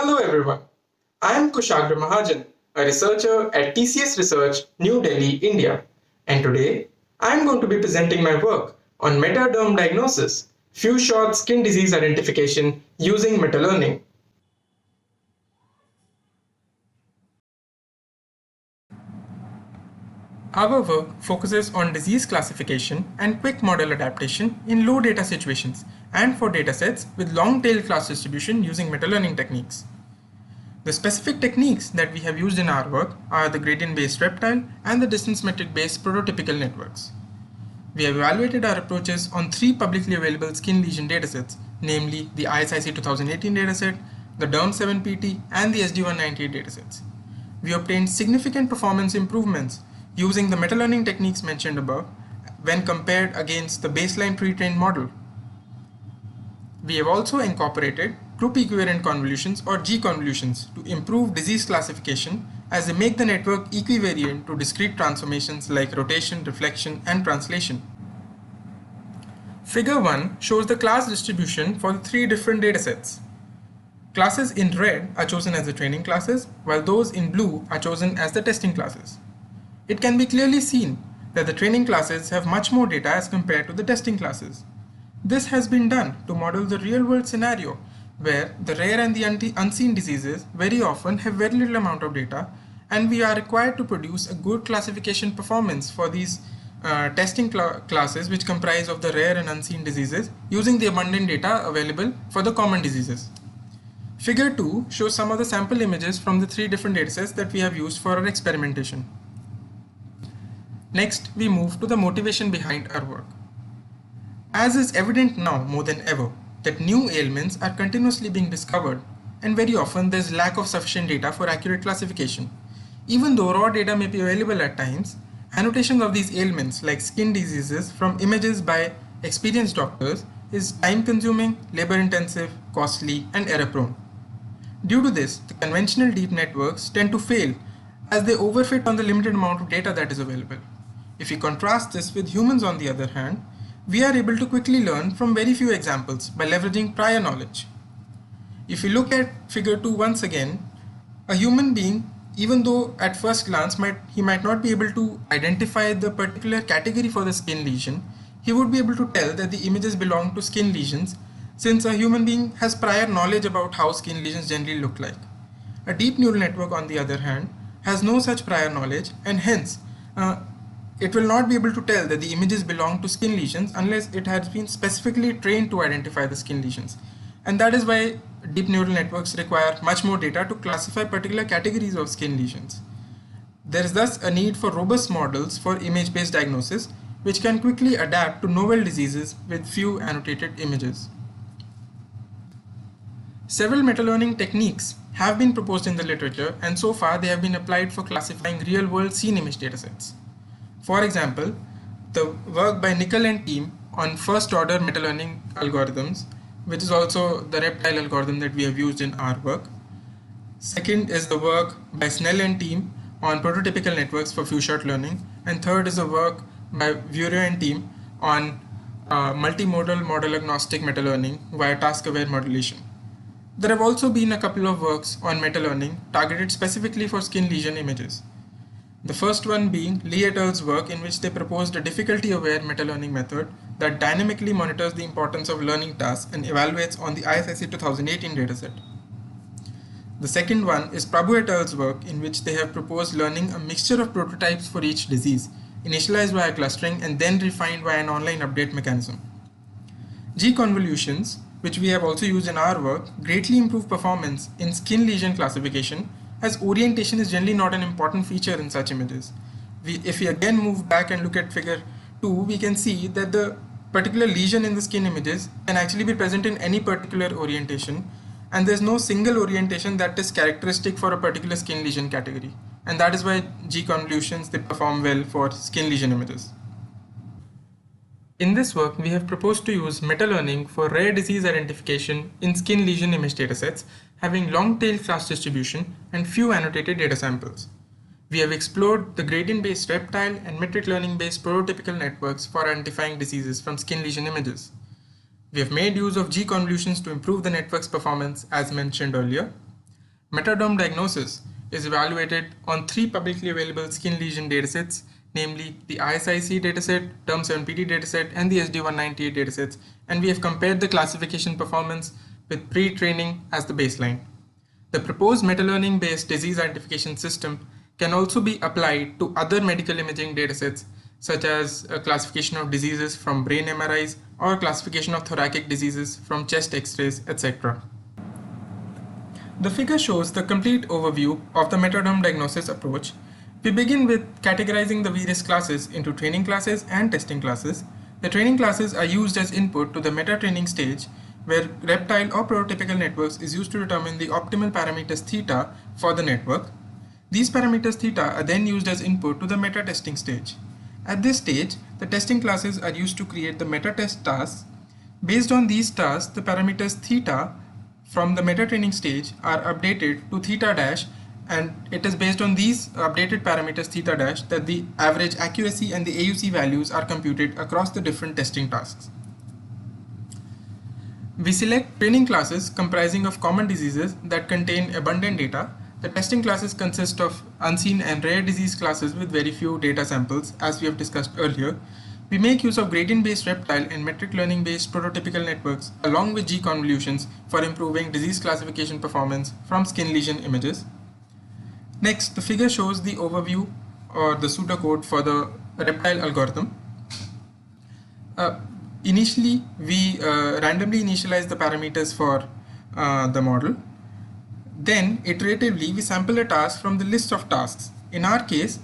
Hello everyone, I am Kushagra Mahajan, a researcher at TCS Research, New Delhi, India, and today I am going to be presenting my work on Meta-DermDiagnosis, few-shot skin disease identification using meta-learning. Our work focuses on disease classification and quick model adaptation in low data situations and for datasets with long-tail class distribution using meta-learning techniques. The specific techniques that we have used in our work are the gradient-based Reptile and the distance metric-based prototypical networks. We have evaluated our approaches on three publicly available skin lesion datasets, namely the ISIC 2018 dataset, the DERM7PT, and the SD198 datasets. We obtained significant performance improvements using the meta-learning techniques mentioned above when compared against the baseline pre-trained model. We have also incorporated group equivalent convolutions or G-convolutions to improve disease classification as they make the network equivariant to discrete transformations like rotation, reflection, and translation. Figure 1 shows the class distribution for the three different datasets. Classes in red are chosen as the training classes, while those in blue are chosen as the testing classes. It can be clearly seen that the training classes have much more data as compared to the testing classes. This has been done to model the real-world scenario where the rare and the unseen diseases very often have very little amount of data, and we are required to produce a good classification performance for these testing classes which comprise of the rare and unseen diseases using the abundant data available for the common diseases. Figure 2 shows some of the sample images from the three different datasets that we have used for our experimentation. Next, we move to the motivation behind our work. As is evident now more than ever, that new ailments are continuously being discovered, and very often there is lack of sufficient data for accurate classification. Even though raw data may be available at times, annotation of these ailments like skin diseases from images by experienced doctors is time-consuming, labor-intensive, costly, and error-prone. Due to this, the conventional deep networks tend to fail as they overfit on the limited amount of data that is available. If we contrast this with humans on the other hand, we are able to quickly learn from very few examples by leveraging prior knowledge. If you look at figure 2 once again, a human being, even though at first glance he might not be able to identify the particular category for the skin lesion, he would be able to tell that the images belong to skin lesions since a human being has prior knowledge about how skin lesions generally look like. A deep neural network, on the other hand, has no such prior knowledge, and hence it will not be able to tell that the images belong to skin lesions unless it has been specifically trained to identify the skin lesions. And that is why deep neural networks require much more data to classify particular categories of skin lesions. There is thus a need for robust models for image-based diagnosis, which can quickly adapt to novel diseases with few annotated images. Several meta-learning techniques have been proposed in the literature, and so far they have been applied for classifying real-world scene image datasets. For example, the work by Nickel and team on first-order meta-learning algorithms, which is also the Reptile algorithm that we have used in our work. Second is the work by Snell and team on prototypical networks for few-shot learning. And third is the work by Vurio and team on multimodal model-agnostic meta-learning via task-aware modulation. There have also been a couple of works on meta-learning targeted specifically for skin lesion images. The first one being Lee et al.'s work, in which they proposed a difficulty-aware meta-learning method that dynamically monitors the importance of learning tasks and evaluates on the ISIC 2018 dataset. The second one is Prabhu et al.'s work, in which they have proposed learning a mixture of prototypes for each disease, initialized via clustering and then refined via an online update mechanism. G-convolutions, which we have also used in our work, greatly improve performance in skin lesion classification, as orientation is generally not an important feature in such images. If we again move back and look at figure 2, we can see that the particular lesion in the skin images can actually be present in any particular orientation, and there's no single orientation that is characteristic for a particular skin lesion category. And that is why G-convolutions, they perform well for skin lesion images. In this work, we have proposed to use meta-learning for rare disease identification in skin lesion image datasets having long-tail class distribution and few annotated data samples. We have explored the gradient-based Reptile and metric learning-based prototypical networks for identifying diseases from skin lesion images. We have made use of G-convolutions to improve the network's performance as mentioned earlier. Meta-DermDiagnosis is evaluated on three publicly available skin lesion datasets, namely the ISIC dataset, Term7PD dataset, and the SD198 datasets, and we have compared the classification performance with pre-training as the baseline. The proposed meta-learning-based disease identification system can also be applied to other medical imaging datasets, such as a classification of diseases from brain MRIs or classification of thoracic diseases from chest X-rays, etc. The figure shows the complete overview of the Metaderm diagnosis approach. We begin with categorizing the various classes into training classes and testing classes. The training classes are used as input to the meta-training stage, where Reptile or prototypical networks is used to determine the optimal parameters theta for the network. These parameters theta are then used as input to the meta-testing stage. At this stage, the testing classes are used to create the meta-test tasks. Based on these tasks, the parameters theta from the meta-training stage are updated to theta dash, and it is based on these updated parameters theta dash that the average accuracy and the AUC values are computed across the different testing tasks. We select training classes comprising of common diseases that contain abundant data. The testing classes consist of unseen and rare disease classes with very few data samples, as we have discussed earlier. We make use of gradient-based Reptile and metric learning-based prototypical networks along with G-convolutions for improving disease classification performance from skin lesion images. Next, the figure shows the overview or the pseudocode for the Reptile algorithm. Initially, we randomly initialize the parameters for the model. Then, iteratively, we sample a task from the list of tasks. In our case,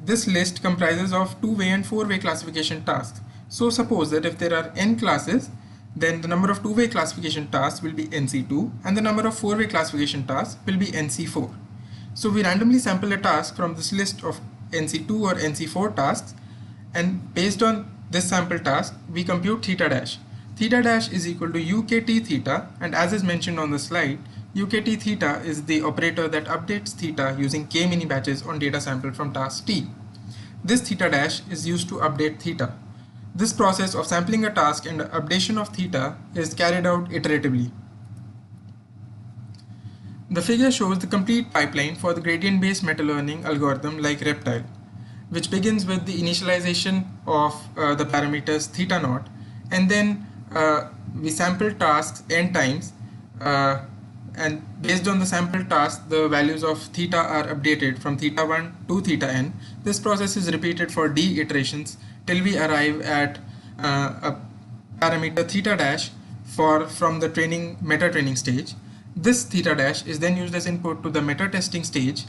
this list comprises of two-way and four-way classification tasks. So suppose that if there are n classes, then the number of two-way classification tasks will be NC2 and the number of four-way classification tasks will be NC4. So we randomly sample a task from this list of NC2 or NC4 tasks, and based on this sample task, we compute theta dash. Theta dash is equal to UKT theta, and as is mentioned on the slide, UKT theta is the operator that updates theta using k mini batches on data sampled from task T. This theta dash is used to update theta. This process of sampling a task and updation of theta is carried out iteratively. The figure shows the complete pipeline for the gradient-based meta-learning algorithm like Reptile, which begins with the initialization of the parameters theta naught, and then we sample tasks n times, and based on the sample task, the values of theta are updated from theta 1 to theta n. This process is repeated for d iterations till we arrive at a parameter theta dash from the meta-training stage. This theta dash is then used as input to the meta-testing stage,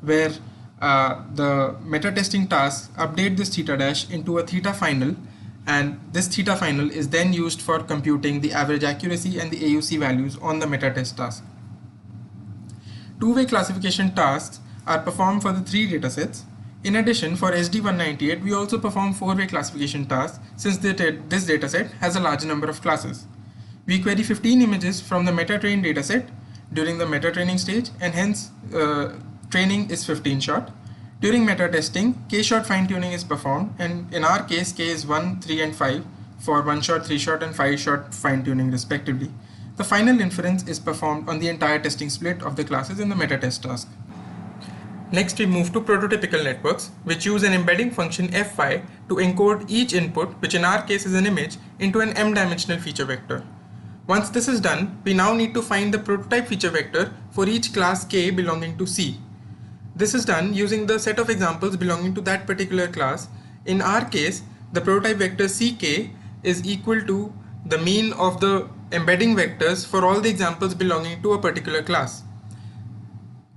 where the meta-testing tasks update this theta dash into a theta final, and this theta final is then used for computing the average accuracy and the AUC values on the meta-test task. Two-way classification tasks are performed for the three datasets. In addition, for SD198, we also perform four-way classification tasks since this dataset has a large number of classes. We query 15 images from the meta-trained dataset during the meta-training stage, and hence training is 15 shot. During meta-testing, k-shot fine-tuning is performed, and in our case, k is 1, 3, and 5 for 1-shot, 3-shot, and 5-shot fine-tuning respectively. The final inference is performed on the entire testing split of the classes in the meta-test task. Next, we move to prototypical networks, which use an embedding function fy to encode each input, which in our case is an image, into an m-dimensional feature vector. Once this is done, we now need to find the prototype feature vector for each class k belonging to C. This is done using the set of examples belonging to that particular class. In our case, the prototype vector ck is equal to the mean of the embedding vectors for all the examples belonging to a particular class.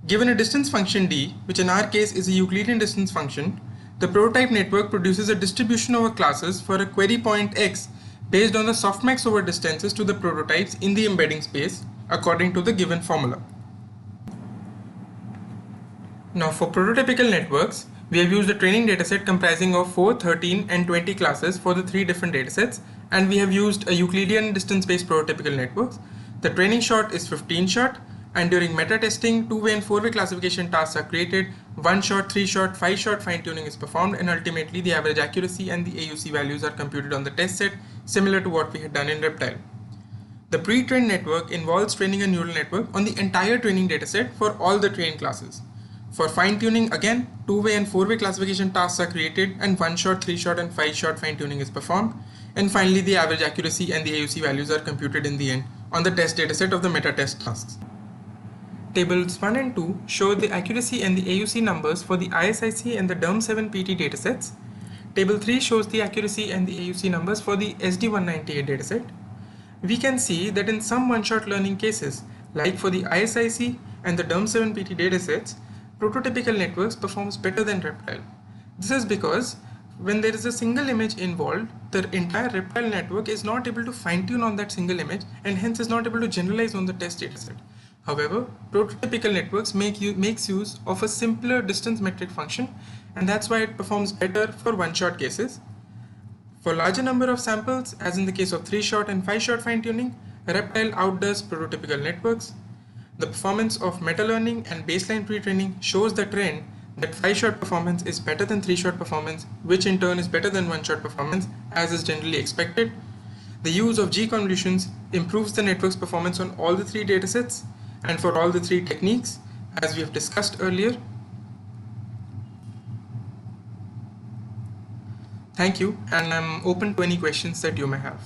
Given a distance function d, which in our case is a Euclidean distance function, the prototype network produces a distribution over classes for a query point x based on the softmax over distances to the prototypes in the embedding space according to the given formula. Now, for prototypical networks, we have used a training dataset comprising of 4, 13, and 20 classes for the three different datasets, and we have used a Euclidean distance-based prototypical networks. The training shot is 15 shot, and during meta-testing, two-way and four-way classification tasks are created, 1-shot, 3-shot, 5-shot fine-tuning is performed, and ultimately the average accuracy and the AUC values are computed on the test set, similar to what we had done in Reptile. The pre-trained network involves training a neural network on the entire training dataset for all the trained classes. For fine-tuning, again, 2-way and 4-way classification tasks are created and 1-shot, 3-shot and 5-shot fine-tuning is performed. And finally, the average accuracy and the AUC values are computed in the end on the test dataset of the meta-test tasks. Tables 1 and 2 show the accuracy and the AUC numbers for the ISIC and the DermSeven-PT datasets. Table 3 shows the accuracy and the AUC numbers for the SD198 dataset. We can see that in some one-shot learning cases, like for the ISIC and the DermSeven-PT datasets, prototypical networks performs better than Reptile. This is because when there is a single image involved, the entire Reptile network is not able to fine-tune on that single image and hence is not able to generalize on the test dataset. However, prototypical networks makes use of a simpler distance metric function, and that's why it performs better for one-shot cases. For larger number of samples, as in the case of 3-shot and 5-shot fine-tuning, Reptile outdoes prototypical networks. The performance of meta-learning and baseline pre-training shows the trend that 5-shot performance is better than 3-shot performance, which in turn is better than 1-shot performance, as is generally expected. The use of G-convolutions improves the network's performance on all the 3 datasets and for all the 3 techniques, as we have discussed earlier. Thank you, and I'm open to any questions that you may have.